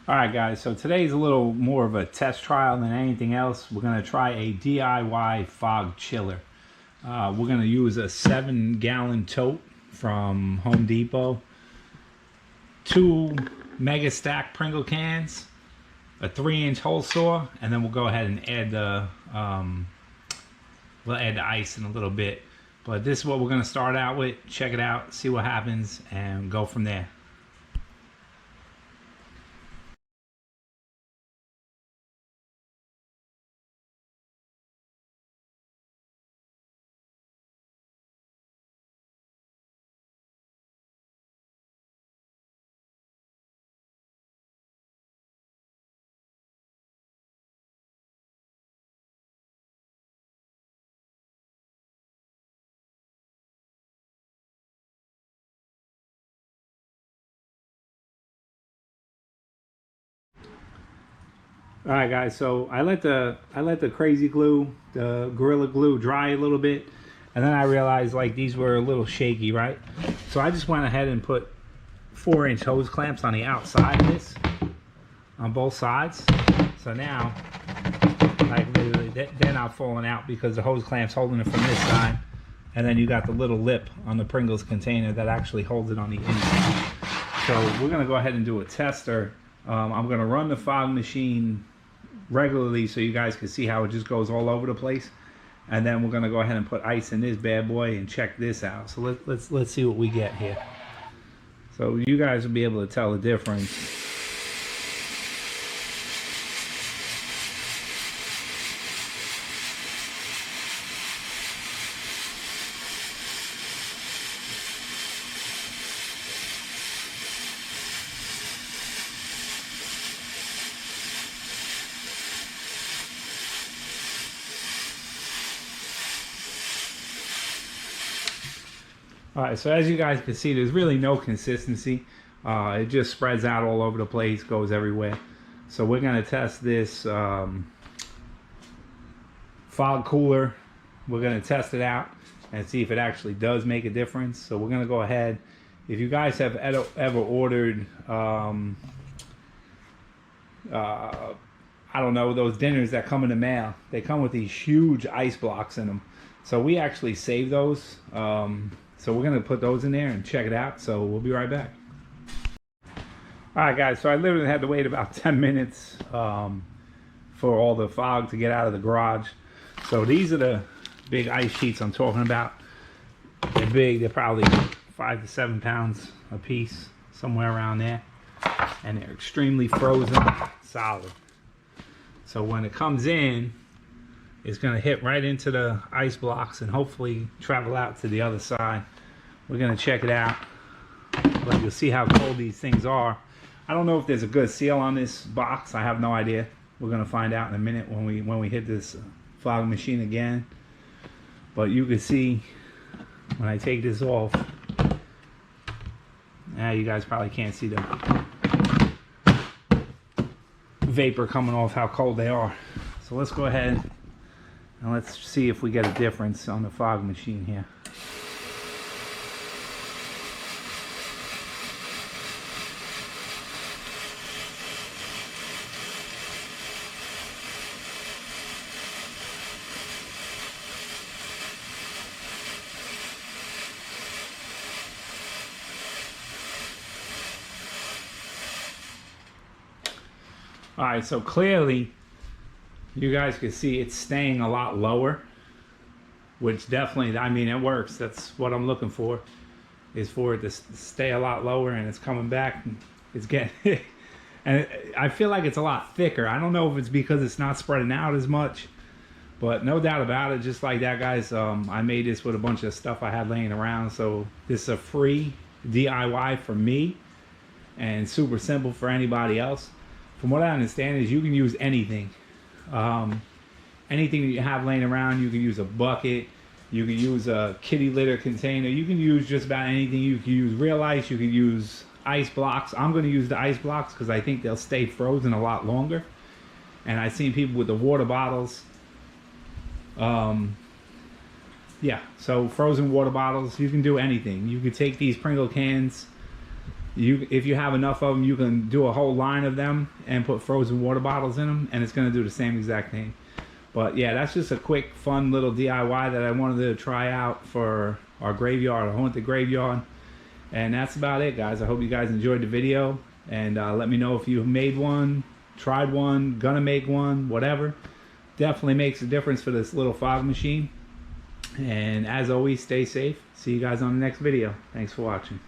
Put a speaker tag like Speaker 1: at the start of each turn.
Speaker 1: Alright guys, so today's a little more of a test trial than anything else. We're going to try a DIY fog chiller. We're going to use a 7-gallon tote from Home Depot, 2 Mega Stack Pringle cans, a 3-inch hole saw, and then we'll go ahead and add we'll add the ice in a little bit. But this is what we're going to start out with. Check it out, see what happens, and go from there. All right, guys. So I let the crazy glue, the Gorilla Glue, dry a little bit, and then I realized like these were a little shaky, right? So I just went ahead and put 4-inch hose clamps on the outside of this, on both sides. So now, like literally, they're not falling out because the hose clamps holding it from this side, and then you got the little lip on the Pringles container that actually holds it on the inside. So we're gonna go ahead and do a tester. I'm gonna run the fog machine regularly so you guys can see how it just goes all over the place, and then we're gonna go ahead and put ice in this bad boy and check this out. So let's see what we get here. So you guys will be able to tell the difference. Alright, so as you guys can see, there's really no consistency. It just spreads out all over the place, goes everywhere. So we're going to test this fog cooler. We're going to test it out and see if it actually does make a difference. So we're going to go ahead. If you guys have ever ordered, I don't know, those dinners that come in the mail, they come with these huge ice blocks in them. So we actually save those. So we're going to put those in there and check it out. So we'll be right back. Alright guys, so I literally had to wait about 10 minutes for all the fog to get out of the garage. So these are the big ice sheets I'm talking about. They're big, they're probably 5 to 7 pounds a piece, somewhere around there. And they're extremely frozen, solid. So when it comes in, it's going to hit right into the ice blocks and hopefully travel out to the other side. We're going to check it out, but you'll see how cold these things are. I don't know if there's a good seal on this box. I have no idea. We're going to find out in a minute when we hit this fog machine again. But you can see when I take this off, you guys probably can't see the vapor coming off, how cold they are. So let's go ahead and let's see if we get a difference on the fog machine here. Alright, so clearly you guys can see it's staying a lot lower, which definitely, I mean, it works. That's what I'm looking for, is for it to stay a lot lower, and it's coming back. It's getting, and I feel like it's a lot thicker. I don't know if it's because it's not spreading out as much, but no doubt about it, just like that, guys, I made this with a bunch of stuff I had laying around. So this is a free DIY for me and super simple for anybody else. From what I understand is you can use anything. Anything that you have laying around. You can use a bucket, you can use a kitty litter container, you can use just about anything. You can use real ice, you can use ice blocks. I'm going to use the ice blocks because I think they'll stay frozen a lot longer. And I've seen people with the water bottles. Yeah, so frozen water bottles, you can do anything. You can take these Pringle cans, if you have enough of them, you can do a whole line of them and put frozen water bottles in them, and it's going to do the same exact thing. But yeah, that's just a quick, fun little DIY that I wanted to try out for our graveyard, our haunted graveyard. And that's about it, guys. I hope you guys enjoyed the video, and let me know if you made one, tried one, gonna make one, whatever. Definitely makes a difference for this little fog machine. And as always, stay safe. See you guys on the next video. Thanks for watching.